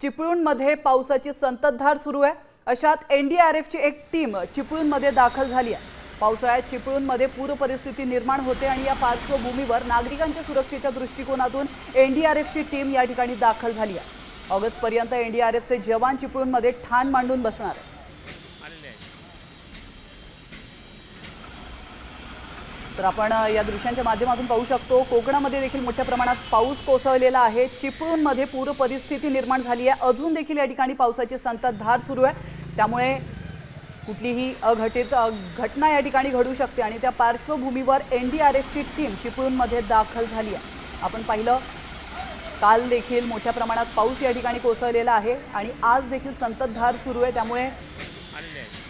चिपळूणमध्ये पावसाची संततधार सुरू आहे। अशात एनडीआरएफची एक टीम चिपळूणमध्ये दाखल झाली आहे। पावसाळ्यात चिपळूणमध्ये पूर परिस्थिती निर्माण होते आणि या पार्श्वभूमीवर नागरिकांच्या सुरक्षेच्या दृष्टिकोनातून एनडीआरएफची टीम या ठिकाणी दाखल झाली आहे। ऑगस्ट पर्यंत एनडीआरएफचे जवान चिपळूणमध्ये ठाण मांडून बसणार आहेत। तर आपण या दृश्यांच्या माध्यमातून पाहू शकतो कोकणामध्ये देखील मोठ्या प्रमाणात पाऊस कोसळलेला आहे। चिपळूणमध्ये पूर परिस्थिती निर्माण झाली आहे। अजून देखील या ठिकाणी पावसाची संततधार सुरू आहे। त्यामुळे कुठलीही अघटित घटना या ठिकाणी घडू शकते आणि त्या पार्श्वभूमीवर एनडीआरएफची टीम चिपळूणमध्ये दाखल झाली आहे। आपण पाहिलं काल देखील मोठ्या प्रमाणात पाऊस या ठिकाणी कोसळलेला आहे आणि आज देखील संततधार सुरू आहे। त्यामुळे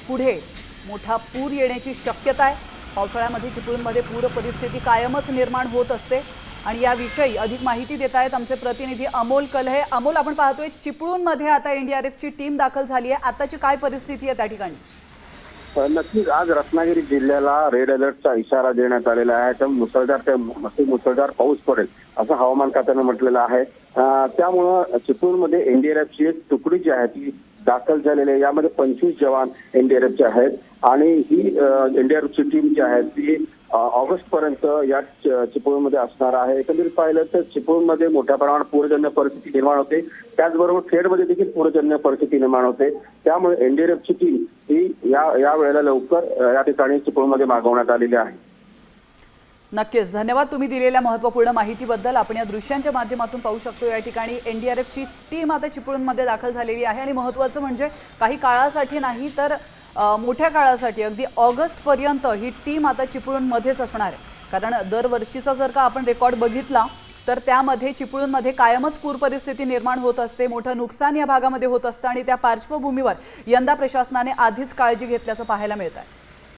पुढे मोठा पूर येण्याची शक्यता आहे। पावसाळ्यामध्ये चिपळूणमध्ये पूर परिस्थिती कायमच निर्माण होत असते आणि याविषयी अधिक माहिती देत आहेत आमचे प्रतिनिधी अमोल कलहे। अमोल, आपण पाहतोय चिपळूणमध्ये आता एनडीआरएफची टीम दाखल झाली आहे। आताची काय परिस्थिती आहे त्या ठिकाणी? नक्कीच आज रत्नागिरी जिल्ह्याला रेड अलर्टचा इशारा देण्यात आलेला आहे। तर मुसळधार पाऊस पडेल असं हवामान खात्यानं म्हटलेलं आहे। त्यामुळं चिपळूणमध्ये एनडीआरएफची एक तुकडी जी आहे ती दाखल झालेली आहे। यामध्ये 25 जवान एनडीआरएफचे आहेत आणि ही एनडीआरएफची टीम जी आहे ती ऑगस्ट पर्यंत या चिपळूणमध्ये असणार आहे। एकंदरीत पाहिलं तर चिपळूणमध्ये मोठ्या प्रमाणात पूरजन्य परिस्थिती निर्माण होते, त्याचबरोबर खेडमध्ये देखील पूरजन्य परिस्थिती निर्माण होते। त्यामुळे एनडीआरएफची टीम ही या वेळेला लवकर या ठिकाणी चिपळूणमध्ये मागवण्यात आलेली आहे। नक्कीच धन्यवाद तुम्ही दिलेल्या महत्त्वपूर्ण माहितीबद्दल। आपण या दृश्यांच्या माध्यमातून पाहू शकतो या ठिकाणी एनडीआरएफची टीम आता चिपळूणमध्ये दाखल झालेली आहे आणि महत्त्वाचं म्हणजे काही काळासाठी नाही तर मोठ्या काळासाठी अगदी ऑगस्ट पर्यंत ही टीम आता चिपळूणमध्येच असणार आहे। कारण दरवर्षीचा जर का आपण रेकॉर्ड बघितला तर त्यामध्ये चिपळूणमध्ये कायमच पूर परिस्थिती निर्माण होत असते, मोठं नुकसान या भागामध्ये होत असतं आणि त्या पार्श्वभूमीवर यंदा प्रशासनाने आधीच काळजी घेतल्याचं पाहायला मिळत आहे।